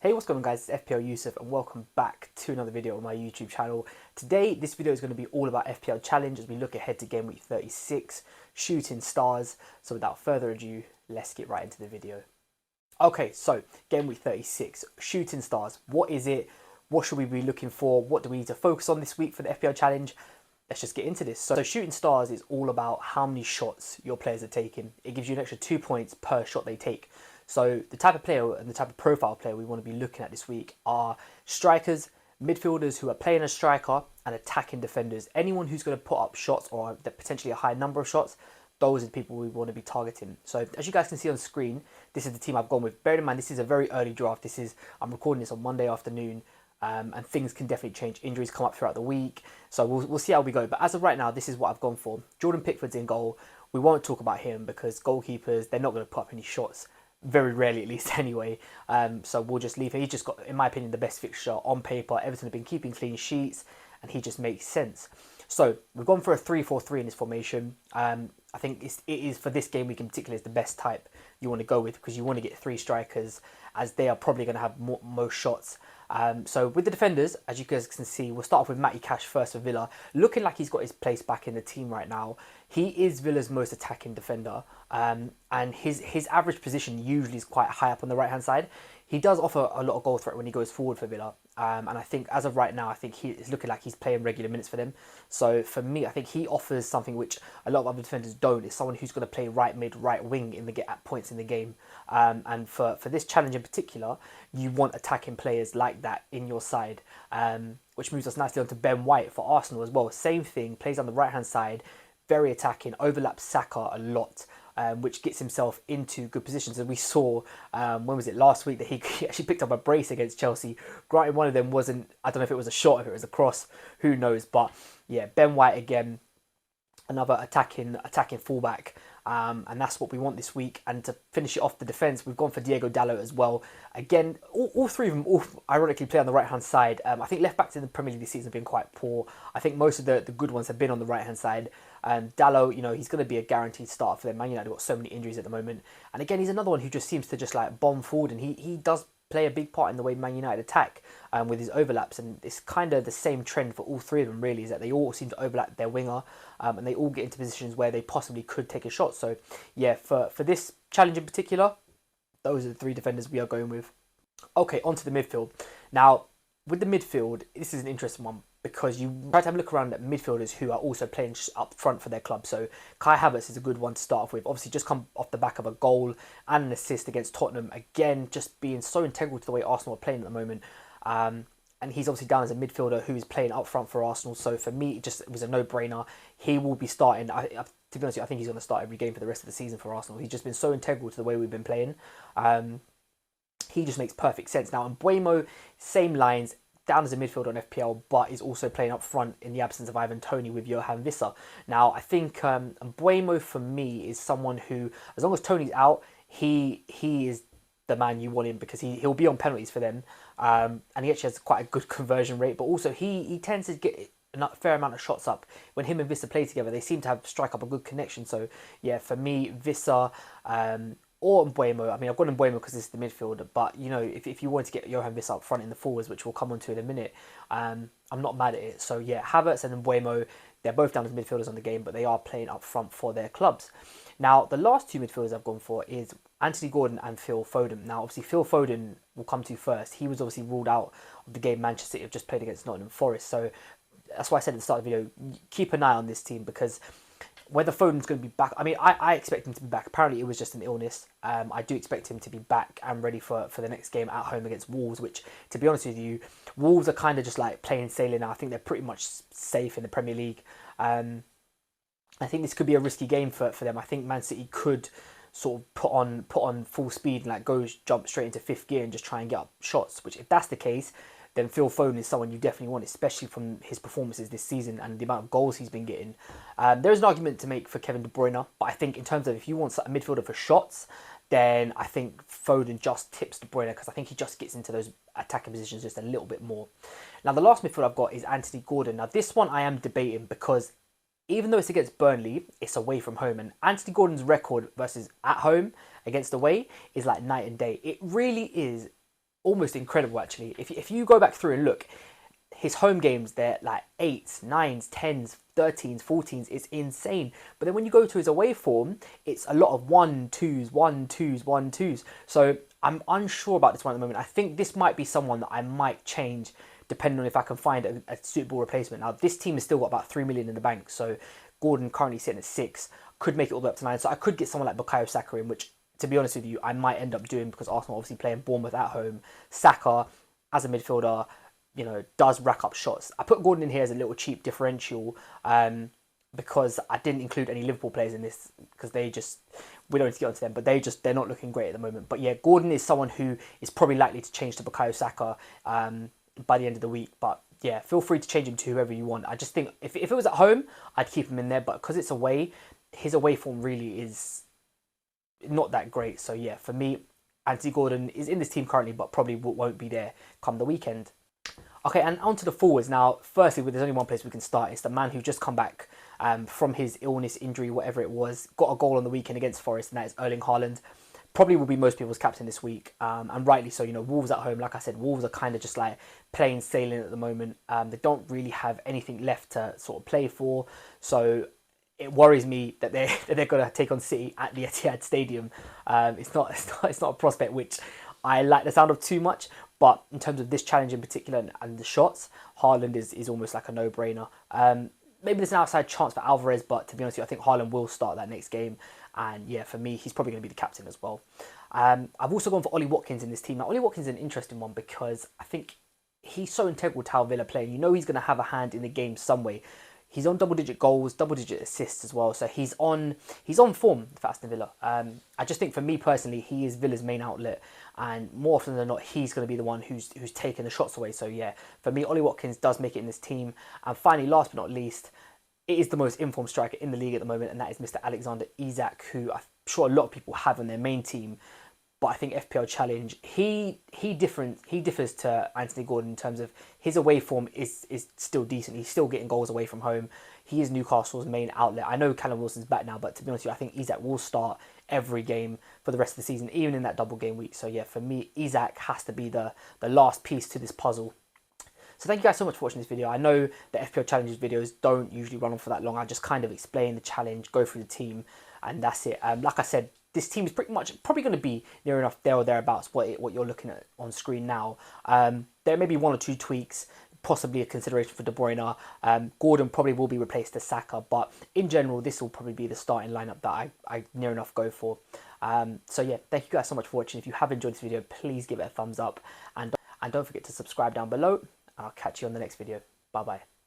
Hey, what's going on guys, it's Fpl Yusuf and welcome back to another video on my YouTube channel. Today, this video is going to be all about FPL Challenge as we look ahead to game week 36, shooting stars. So without further ado, let's get right into the video. Okay, so game week 36, shooting stars. What is it? What should we be looking for? What do we need to focus on this week for the FPL Challenge? Let's just get into this. So shooting stars is all about how many shots your players are taking. It gives you an extra 2 points per shot they take. So the type of player and the type of profile player we want to be looking at this week are strikers, midfielders who are playing as striker, and attacking defenders. Anyone who's going to put up shots or potentially a high number of shots, those are the people we want to be targeting. So as you guys can see on screen, this is the team I've gone with. Bear in mind, this is a very early draft. I'm recording this on Monday afternoon. And things can definitely change. Injuries come up throughout the week. So we'll see how we go. But as of right now, this is what I've gone for. Jordan Pickford's in goal. We won't talk about him because goalkeepers, they're not going to put up any shots. Very rarely, at least, anyway. So we'll just leave him. He's just got, in my opinion, the best fixture on paper. Everton have been keeping clean sheets, and he just makes sense. So we've gone for a 3-4-3 in this formation. I think it is for this game week in particular is the best type you want to go with because you want to get three strikers as they are probably going to have most shots. So with the defenders, as you guys can see, we'll start off with Matty Cash first for Villa. Looking like he's got his place back in the team right now. He is Villa's most attacking defender, and his average position usually is quite high up on the right-hand side. He does offer a lot of goal threat when he goes forward for Villa, and I think as of right now, I think he is looking like he's playing regular minutes for them. So for me, I think he offers something which a lot of other defenders don't. Is someone who's going to play right mid, right wing at points in the game. And for this challenge in particular, you want attacking players like that in your side, which moves us nicely on to Ben White for Arsenal as well. Same thing, plays on the right-hand side, very attacking, overlaps Saka a lot, which gets himself into good positions. And we saw, when was it, last week, that he actually picked up a brace against Chelsea. Granted, one of them wasn't, I don't know if it was a shot, if it was a cross, who knows. But yeah, Ben White again, another attacking fullback. And that's what we want this week. And to finish it off the defence, we've gone for Diego Dalot as well. Again, all three of them all ironically play on the right-hand side. I think left-backs in the Premier League this season have been quite poor. I think most of the good ones have been on the right-hand side. Dalot, he's going to be a guaranteed start for them. Man United have got so many injuries at the moment. And again, he's another one who just seems to just like bomb forward. And he does play a big part in the way Man United attack with his overlaps, and it's kind of the same trend for all three of them really, is that they all seem to overlap their winger, and they all get into positions where they possibly could take a shot. So yeah, for this challenge in particular, those are the three defenders we are going with. Okay, onto the midfield. Now with the midfield, this is an interesting one because you try to have a look around at midfielders who are also playing up front for their club. So Kai Havertz is a good one to start off with. Obviously, just come off the back of a goal and an assist against Tottenham. Again, just being so integral to the way Arsenal are playing at the moment. And he's obviously down as a midfielder who's playing up front for Arsenal. So for me, it was a no-brainer. He will be starting. To be honest with you, I think he's going to start every game for the rest of the season for Arsenal. He's just been so integral to the way we've been playing. He just makes perfect sense. Now, Mbeumo, same lines, down as a midfielder on FPL, but is also playing up front in the absence of Ivan Toney with Johan Wissa. Now, I think Mbeumo for me is someone who, as long as Toney's out, he is the man you want him because he'll be on penalties for them, and he actually has quite a good conversion rate. But also he tends to get a fair amount of shots up when him and Wissa play together. They seem to strike up a good connection. So yeah, for me, Wissa. Or Mbeumo. I mean, I've got Mbeumo because it's the midfielder, but if you wanted to get Johan Wissa up front in the forwards, which we'll come on to in a minute, I'm not mad at it. So yeah, Havertz and Mbeumo, they're both down as midfielders on the game, but they are playing up front for their clubs. Now, the last two midfielders I've gone for is Anthony Gordon and Phil Foden. Now, obviously, Phil Foden will come to first. He was obviously ruled out of the game Manchester City have just played against Nottingham Forest. So that's why I said at the start of the video, keep an eye on this team because whether Foden's going to be back, I mean, I expect him to be back. Apparently, it was just an illness. I do expect him to be back and ready for the next game at home against Wolves, which, to be honest with you, Wolves are kind of just like plain sailing now. I think they're pretty much safe in the Premier League. I think this could be a risky game for them. I think Man City could sort of put on full speed and like jump straight into fifth gear and just try and get up shots, which if that's the case, then Phil Foden is someone you definitely want, especially from his performances this season and the amount of goals he's been getting. There's an argument to make for Kevin De Bruyne, but I think in terms of if you want a midfielder for shots, then I think Foden just tips De Bruyne because I think he just gets into those attacking positions just a little bit more. Now, the last midfielder I've got is Anthony Gordon. Now, this one I am debating because even though it's against Burnley, it's away from home. And Anthony Gordon's record versus at home against away is like night and day. It really is almost incredible actually. If you go back through and look, his home games, they're like 8s, 9s, 10s, 13s, 14s. It's insane. But then when you go to his away form, it's a lot of 1-2s, 1-2s, 1-2s. So I'm unsure about this one at the moment. I think this might be someone that I might change depending on if I can find a suitable replacement. Now, this team has still got about 3 million in the bank. So Gordon currently sitting at 6, could make it all the way up to 9. So I could get someone like Bukayo Saka in, which, to be honest with you, I might end up doing because Arsenal obviously playing Bournemouth at home. Saka, as a midfielder, you know, does rack up shots. I put Gordon in here as a little cheap differential because I didn't include any Liverpool players in this because we don't need to get onto them, but they're not looking great at the moment. But yeah, Gordon is someone who is probably likely to change to Bukayo Saka by the end of the week. But yeah, feel free to change him to whoever you want. I just think if it was at home, I'd keep him in there, but because it's away, his away form really is not that great. So yeah, for me, Anthony Gordon is in this team currently, but probably won't be there come the weekend. Okay, and on to the forwards now. Firstly, there's only one place we can start. It's the man who just come back from his illness, injury, whatever it was. Got a goal on the weekend against Forest, and that is Erling Haaland. Probably will be most people's captain this week, and rightly so. You know, Wolves at home, like I said, Wolves are kind of just like plain sailing at the moment. They don't really have anything left to sort of play for, so it worries me that they're going to take on City at the Etihad Stadium. It's not a prospect which I like the sound of too much. But in terms of this challenge in particular and the shots, Haaland is almost like a no-brainer. Maybe there's an outside chance for Alvarez, but to be honest with you, I think Haaland will start that next game. And yeah, for me, he's probably going to be the captain as well. I've also gone for Ollie Watkins in this team. Now, Ollie Watkins is an interesting one because I think he's so integral to how Villa play. You know he's going to have a hand in the game some way. He's on double-digit goals, double-digit assists as well. So he's on form for Aston Villa. I just think for me personally, he is Villa's main outlet. And more often than not, he's going to be the one who's taking the shots away. So yeah, for me, Ollie Watkins does make it in this team. And finally, last but not least, it is the most informed striker in the league at the moment. And that is Mr. Alexander Isak, who I'm sure a lot of people have on their main team. But I think FPL Challenge, he differs to Anthony Gordon in terms of his away form is still decent. He's still getting goals away from home. He is Newcastle's main outlet. I know Callum Wilson's back now, but to be honest with you, I think Isak will start every game for the rest of the season, even in that double game week. So yeah, for me, Isak has to be the last piece to this puzzle. So thank you guys so much for watching this video. I know that FPL Challenges videos don't usually run on for that long. I just kind of explain the challenge, go through the team, and that's it. Like I said, this team is probably going to be near enough there or thereabouts what you're looking at on screen now. There may be 1 or 2 tweaks, possibly a consideration for De Bruyne. Gordon probably will be replaced to Saka, but in general, this will probably be the starting lineup that I near enough go for. So yeah, thank you guys so much for watching. If you have enjoyed this video, please give it a thumbs up, and don't forget to subscribe down below. I'll catch you on the next video. Bye bye.